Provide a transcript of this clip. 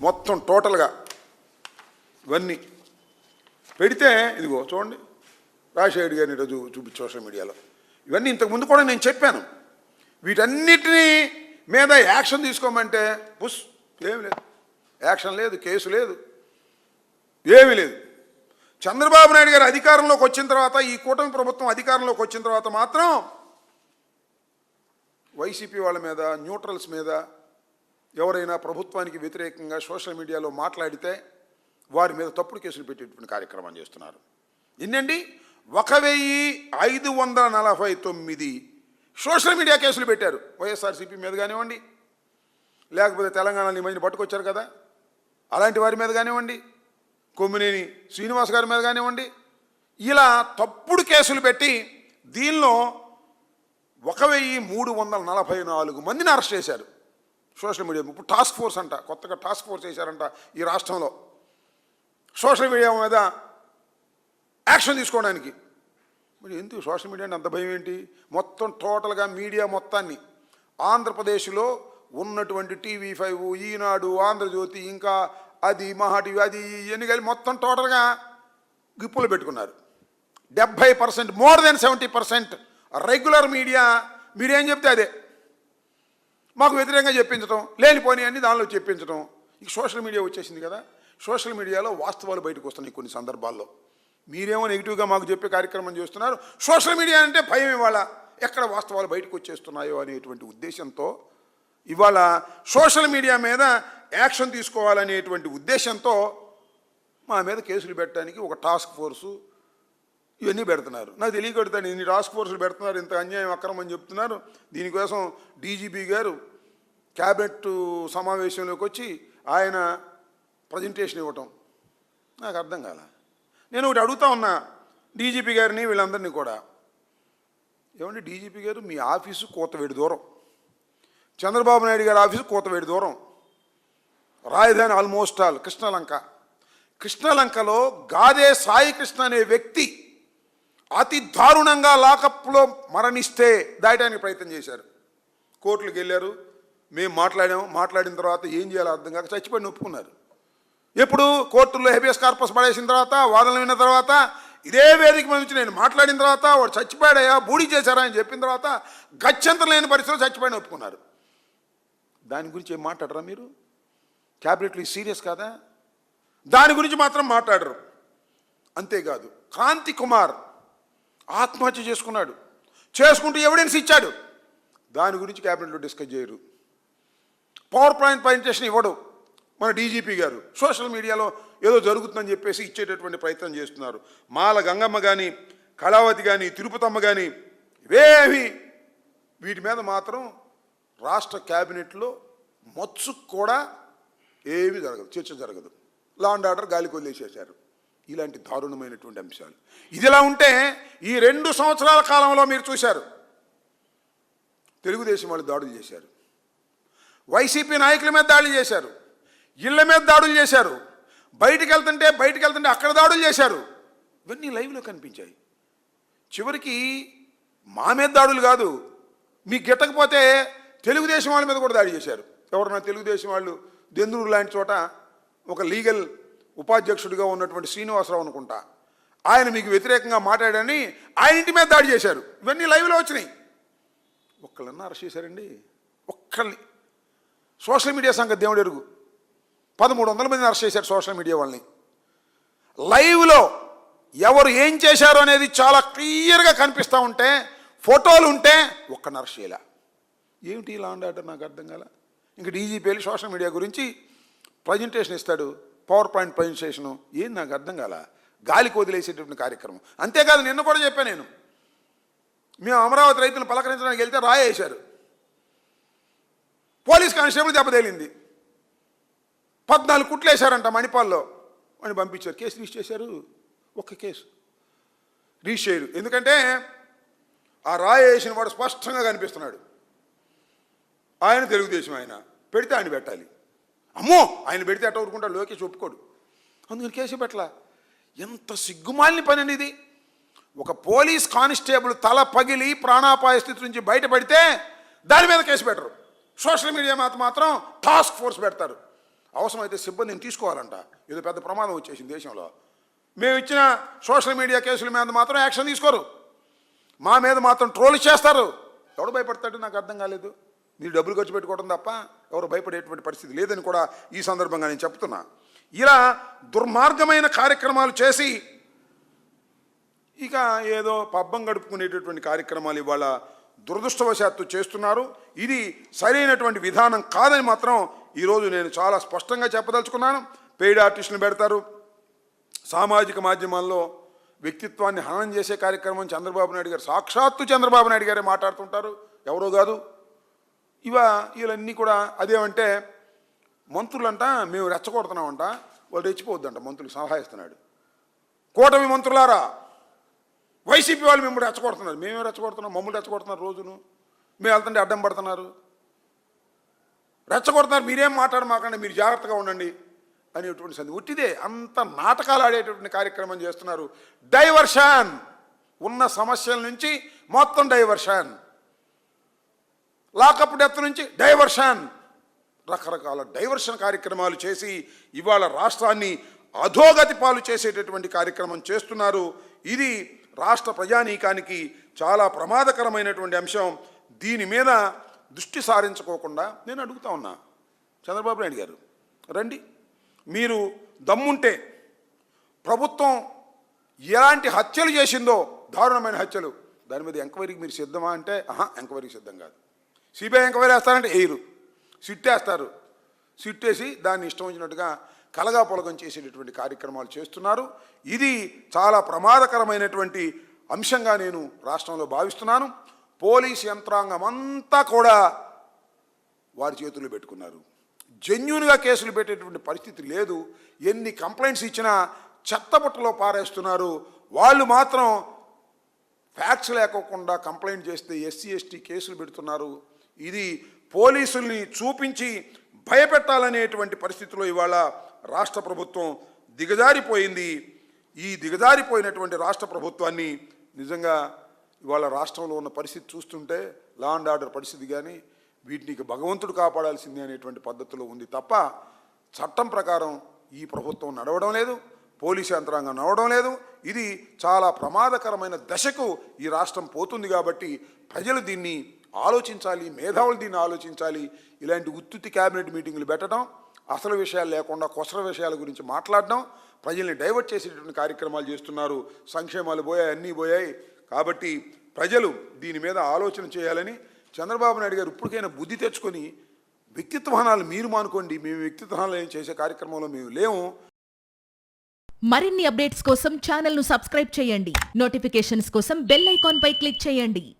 మొత్తం టోటల్గా ఇవన్నీ పెడితే ఇదిగో చూడండి, రాజశేఖర్ గారిని ఈరోజు చూపించి సోషల్ మీడియాలో ఇవన్నీ ఇంతకుముందు కూడా నేను చెప్పాను. వీటన్నిటినీ మీద యాక్షన్ తీసుకోమంటే ఏమి లేదు, యాక్షన్ లేదు, కేసు లేదు, ఏమీ లేదు. చంద్రబాబు నాయుడు గారు అధికారంలోకి వచ్చిన తర్వాత, ఈ కూటమి ప్రభుత్వం అధికారంలోకి వచ్చిన తర్వాత మాత్రం వైసీపీ వాళ్ళ మీద, న్యూట్రల్స్ మీద ఎవరైనా ప్రభుత్వానికి వ్యతిరేకంగా సోషల్ మీడియాలో మాట్లాడితే వారి మీద తప్పుడు కేసులు పెట్టేటువంటి కార్యక్రమం చేస్తున్నారు. ఎన్నండి 1549 సోషల్ మీడియా కేసులు పెట్టారు. వైఎస్ఆర్సీపీ మీద కానివ్వండి, లేకపోతే తెలంగాణలో ఈ మధ్యన పట్టుకొచ్చారు కదా అలాంటి వారి మీద కానివ్వండి, కొమ్మినేని శ్రీనివాస్ గారి మీద కానివ్వండి, ఇలా తప్పుడు కేసులు పెట్టి దీనిలో 1344 మందిని అరెస్ట్ చేశారు సోషల్ మీడియా. ఇప్పుడు టాస్క్ ఫోర్స్ అంట, కొత్తగా టాస్క్ ఫోర్స్ చేశారంట ఈ రాష్ట్రంలో సోషల్ మీడియా మీద యాక్షన్ తీసుకోవడానికి. మరి ఎందుకు సోషల్ మీడియా అంత భయం ఏంటి? మొత్తం టోటల్గా మీడియా మొత్తాన్ని ఆంధ్రప్రదేశ్లో ఉన్నటువంటి TV5, ఈనాడు, ఆంధ్రజ్యోతి, ఇంకా అది మహా టీవీ, అది ఇవన్నీ కలిసి మొత్తం టోటల్గా గిప్పులు పెట్టుకున్నారు. 70%, మోర్ దెన్ 70% రెగ్యులర్ మీడియా మీరేం చెప్తే అదే మాకు వ్యతిరేకంగా చెప్పించడం, లేనిపోని అన్ని దానిలో చెప్పించడం. ఇక సోషల్ మీడియా వచ్చేసింది కదా, సోషల్ మీడియాలో వాస్తవాలు బయటకు వస్తున్నాయి కొన్ని సందర్భాల్లో. మీరేమో నెగిటివ్గా మాకు చెప్పే కార్యక్రమం చేస్తున్నారు. సోషల్ మీడియా అంటే భయం ఇవాళ ఎక్కడ వాస్తవాలు బయటకు వచ్చేస్తున్నాయో అనేటువంటి ఉద్దేశంతో ఇవాళ సోషల్ మీడియా మీద యాక్షన్ తీసుకోవాలనేటువంటి ఉద్దేశంతో మా మీద కేసులు పెట్టడానికి ఒక టాస్క్ ఫోర్సు ఇవన్నీ పెడుతున్నారు. నాకు తెలియకడుతాను ఇన్ని టాస్క్ ఫోర్సులు పెడుతున్నారు, ఇంత అన్యాయం అక్రమం చెప్తున్నారు. దీనికోసం డీజీపీ గారు క్యాబినెట్ సమావేశంలోకి వచ్చి ఆయన ప్రజెంటేషన్ ఇవ్వటం నాకు అర్థం కాల. నేను ఒకటి అడుగుతా ఉన్నా డీజీపీ గారిని, వీళ్ళందరినీ కూడా, ఏమంటే డీజీపీ గారు మీ ఆఫీసు కోతవేడి దూరం, చంద్రబాబు నాయుడు గారి ఆఫీసు కోతవేడి దూరం, రాజధాని ఆల్మోస్ట్ ఆల్ కృష్ణలంకలో గాదే సాయి కృష్ణ అనే వ్యక్తి అతి దారుణంగా లాకప్లో మరణిస్తే దాయడానికి ప్రయత్నం చేశారు. కోర్టులకు వెళ్ళారు, మేము మాట్లాడిన తర్వాత ఏం చేయాలో అర్థం కాక చచ్చిపోయి ఒప్పుకున్నారు. ఎప్పుడు కోర్టుల్లో హెబియస్ కార్పస్ పడేసిన తర్వాత, వాదనలు విన్న తర్వాత, ఇదే వేదిక మీద నుంచి నేను మాట్లాడిన తర్వాత వాడు చచ్చిపోయాడయా, బూడి చేశారా అని చెప్పిన తర్వాత గత్యంతరం లేని పరిస్థితుల్లో చచ్చిపోయిన ఒప్పుకున్నారు. దాని గురించి ఏం మాట్లాడరా మీరు? క్యాబినెట్లో సీరియస్ కాదా? దాని గురించి మాత్రం మాట్లాడరు. అంతేకాదు కాంతి కుమార్ ఆత్మహత్య చేసుకుంటూ ఎవిడెన్స్ ఇచ్చాడు, దాని గురించి క్యాబినెట్లో డిస్కస్ చేయరు. పవర్ పాయింట్ ప్రజెంటేషన్ ఇవ్వడు మన డీజీపీ గారు. సోషల్ మీడియాలో ఏదో జరుగుతుందని చెప్పేసి ఇచ్చేటటువంటి ప్రయత్నం చేస్తున్నారు. మాల గంగమ్మ కానీ, కళావతి కానీ, తిరుపతమ్మ కానీ ఇవేవి వీటి మీద మాత్రం రాష్ట్ర క్యాబినెట్లో మచ్చుకు కూడా ఏమీ జరగదు, చర్చ జరగదు. లా అండ్ ఆర్డర్ గాలికి వదిలేసేశారు. ఇలాంటి దారుణమైనటువంటి అంశాలు. ఇదిలా ఉంటే ఈ 2 సంవత్సరాల కాలంలో మీరు చూశారు, తెలుగుదేశం వాళ్ళు దాడులు చేశారు, వైసీపీ నాయకుల మీద దాడులు చేశారు, ఇళ్ల మీద దాడులు చేశారు, బయటికి వెళ్తుంటే అక్కడ దాడులు చేశారు. ఇవన్నీ లైవ్లో కనిపించాయి. చివరికి మా మీద దాడులు కాదు, మీకు గిట్టకపోతే తెలుగుదేశం వాళ్ళ మీద కూడా దాడి చేశారు. ఎవరన్నా తెలుగుదేశం వాళ్ళు దెందులూరు లాంటి చోట ఒక లీగల్ ఉపాధ్యక్షుడిగా ఉన్నటువంటి శ్రీనివాసరావు అనుకుంటా, ఆయన మీకు వ్యతిరేకంగా మాట్లాడని ఆయన ఇంటి మీద దాడి చేశారు. ఇవన్నీ లైవ్లో వచ్చినాయి. ఒక్కళ్ళన్నా అరెస్ట్ చేశారండి? ఒక్కళ్ళని. సోషల్ మీడియా సంగతి దేవుడు ఎరుగు. 1300 మందిని అరెస్ట్ చేశారు సోషల్ మీడియా వాళ్ళని. లైవ్లో ఎవరు ఏం చేశారు అనేది చాలా క్లియర్గా కనిపిస్తూ ఉంటే, ఫోటోలు ఉంటే ఒక్కని అరెస్ట్ చేయలే. ఏమిటి ఇలా అండ్ నాకు అర్థం కాల. ఇంకా డీజీపీ వెళ్ళి సోషల్ మీడియా గురించి ప్రజెంటేషన్ ఇస్తాడు, పవర్ పాయింట్ ప్రజెంటేషను, ఏం నాకు అర్థం కాల. గాలికి వదిలేసేటువంటి కార్యక్రమం. అంతేకాదు నిన్న కూడా చెప్పాను నేను, మేము అమరావతి రైతులను పలకరించడానికి వెళ్తే రాయేశారు, పోలీస్ కానిస్టేబుల్ దెబ్బతేలింది, 14 కుట్లు వేశారంట మణిపాల్లో, అని పంపించారు. కేసు రిజిస్టర్ చేశారు? ఒక్క కేసు రిజిస్టర్ చేయరు. ఎందుకంటే ఆ రాయి వేసిన వాడు స్పష్టంగా కనిపిస్తున్నాడు. ఆయన తెలుగుదేశం, ఆయన పెడితే ఆయన పెట్టాలి. అమ్మో ఆయన పెడితే అట్ట ఊరుకుంటాడు, లోకేష్ ఒప్పుకోడు. అందుకని కేసు పెట్టలా. ఎంత సిగ్గుమాలిన పని అండి ఇది. ఒక పోలీస్ కానిస్టేబుల్ తల పగిలి ప్రాణాపాయ స్థితి నుంచి బయటపడితే దాని మీద కేసు పెట్టరు. సోషల్ మీడియా మాత్రం టాస్క్ ఫోర్స్ పెడతారు. అవసరమైతే సిబ్బందిని తీసుకోవాలంట. ఏదో పెద్ద ప్రమాదం వచ్చేసింది దేశంలో. మేము ఇచ్చిన సోషల్ మీడియా కేసుల మీద మాత్రం యాక్షన్ తీసుకోరు, మా మీద మాత్రం ట్రోల్ చేస్తారు. ఎవడు భయపడతాడు నాకు అర్థం కాలేదు. మీరు డబ్బులు ఖర్చు పెట్టుకోవడం తప్ప ఎవరు భయపడేటువంటి పరిస్థితి లేదని కూడా ఈ సందర్భంగా నేను చెప్తున్నా. ఇలా దుర్మార్గమైన కార్యక్రమాలు చేసి ఇక ఏదో పబ్బం గడుపుకునేటటువంటి కార్యక్రమాలు ఇవాళ దురదృష్టవశాత్తు చేస్తున్నారు. ఇది సరైనటువంటి విధానం కాదని మాత్రం ఈరోజు నేను చాలా స్పష్టంగా చెప్పదలుచుకున్నాను. పెయిడ్ ఆర్టిస్టులను పెడతారు, సామాజిక మాధ్యమాల్లో వ్యక్తిత్వాన్ని హననం చేసే కార్యక్రమం చంద్రబాబు నాయుడు గారు, సాక్షాత్తు చంద్రబాబు నాయుడు గారే మాట్లాడుతుంటారు, ఎవరో కాదు. వీళ్ళన్నీ కూడా అదేమంటే మంత్రులంట మేము రెచ్చగొడుతున్నామంట, వాళ్ళు రెచ్చిపోవద్దంట. మంత్రులకు సలహా ఇస్తున్నాడు. కూటమి మంత్రులారా, వైసీపీ వాళ్ళు మిమ్మల్ని రెచ్చగొడుతున్నారు. మేమే రెచ్చగొడుతున్నాం, మమ్మల్ని రెచ్చగొడుతున్నారు. రోజును మేము వెళ్తుంటే అడ్డం పడుతున్నారు, రెచ్చగొడుతున్నారు. మీరేం మాట్లాడమాకండి, మీరు జాగ్రత్తగా ఉండండి అనేటువంటి సంది ఉట్టిదే. అంత నాటకాలు ఆడేటటువంటి కార్యక్రమం చేస్తున్నారు. డైవర్షన్, ఉన్న సమస్యల నుంచి మొత్తం డైవర్షన్, లాకప్ డెత్ నుంచి డైవర్షన్, రకరకాల డైవర్షన్ కార్యక్రమాలు చేసి ఇవాళ రాష్ట్రాన్ని అధోగతి పాలు చేసేటటువంటి కార్యక్రమం చేస్తున్నారు. ఇది రాష్ట్ర ప్రజానీకానికి చాలా ప్రమాదకరమైనటువంటి అంశం. దీని మీద దృష్టి సారించుకోకుండా నేను అడుగుతా ఉన్నా, చంద్రబాబు నాయుడు గారు రండి, మీరు దమ్ముంటే ప్రభుత్వం ఎలాంటి హత్యలు చేసిందో, దారుణమైన హత్యలు, దాని మీద ఎంక్వైరీకి మీరు సిద్ధమా అంటే ఎంక్వైరీకి సిద్ధం కాదు. సిబిఐ ఎంక్వైరీ వేస్తారంటే వేయరు, సిట్టేస్తారు. సిట్టేసి దాన్ని ఇష్టం వచ్చినట్టుగా కలగాపొలగం చేసేటటువంటి కార్యక్రమాలు చేస్తున్నారు. ఇది చాలా ప్రమాదకరమైనటువంటి అంశంగా నేను రాష్ట్రంలో భావిస్తున్నాను. పోలీస్ యంత్రాంగం అంతా కూడా వారి చేతుల్లో పెట్టుకున్నారు. జెన్యూన్గా కేసులు పెట్టేటువంటి పరిస్థితి లేదు. ఎన్ని కంప్లైంట్స్ ఇచ్చినా చెత్తబుట్టలో పారేస్తున్నారు. వాళ్ళు మాత్రం ఫ్యాక్ట్స్ లేకోకుండా కంప్లైంట్ చేస్తే ఎస్సీ ఎస్టీ కేసులు పెడుతున్నారు. ఇది పోలీసుల్ని చూపించి భయపెట్టాలనేటువంటి పరిస్థితిలో ఇవాళ రాష్ట్ర ప్రభుత్వం దిగజారిపోయింది. ఈ దిగజారిపోయినటువంటి రాష్ట్ర ప్రభుత్వాన్ని నిజంగా ఇవాళ రాష్ట్రంలో ఉన్న పరిస్థితి చూస్తుంటే లా అండ్ ఆర్డర్ పరిస్థితి కానీ వీటిని భగవంతుడు కాపాడాల్సిందే అనేటువంటి పద్ధతిలో ఉంది తప్ప చట్టం ప్రకారం ఈ ప్రభుత్వం నడవడం లేదు, పోలీసు యంత్రాంగం నడవడం లేదు. ఇది చాలా ప్రమాదకరమైన దశకు ఈ రాష్ట్రం పోతుంది. కాబట్టి ప్రజలు దీన్ని ఆలోచించాలి, మేధావులు దీన్ని ఆలోచించాలి. ఇలాంటి ఉత్తుత్తి క్యాబినెట్ మీటింగులు పెట్టడం, అసలు విషయాలు లేకుండా కొసర విషయాల గురించి మాట్లాడడం, ప్రజల్ని డైవర్ట్ చేసేటటువంటి కార్యక్రమాలు చేస్తున్నారు. సంక్షేమాలు పోయాయి, అన్నీ పోయాయి. కాబట్టి ప్రజలు దీని మీద ఆలోచన చేయాలని చంద్రబాబు నాయుడు గారు ఇప్పటికైనా బుద్ధి తెచ్చుకొని వ్యక్తిత్వహనాలు మీరు మానుకోండి. మేము వ్యక్తిత్వహనాలు చేసే కార్యక్రమంలో మేము లేము. మరిన్ని అప్డేట్స్ కోసం ఛానల్ను సబ్స్క్రైబ్ చేయండి. నోటిఫికేషన్స్ కోసం బెల్ ఐకాన్ పై క్లిక్ చేయండి.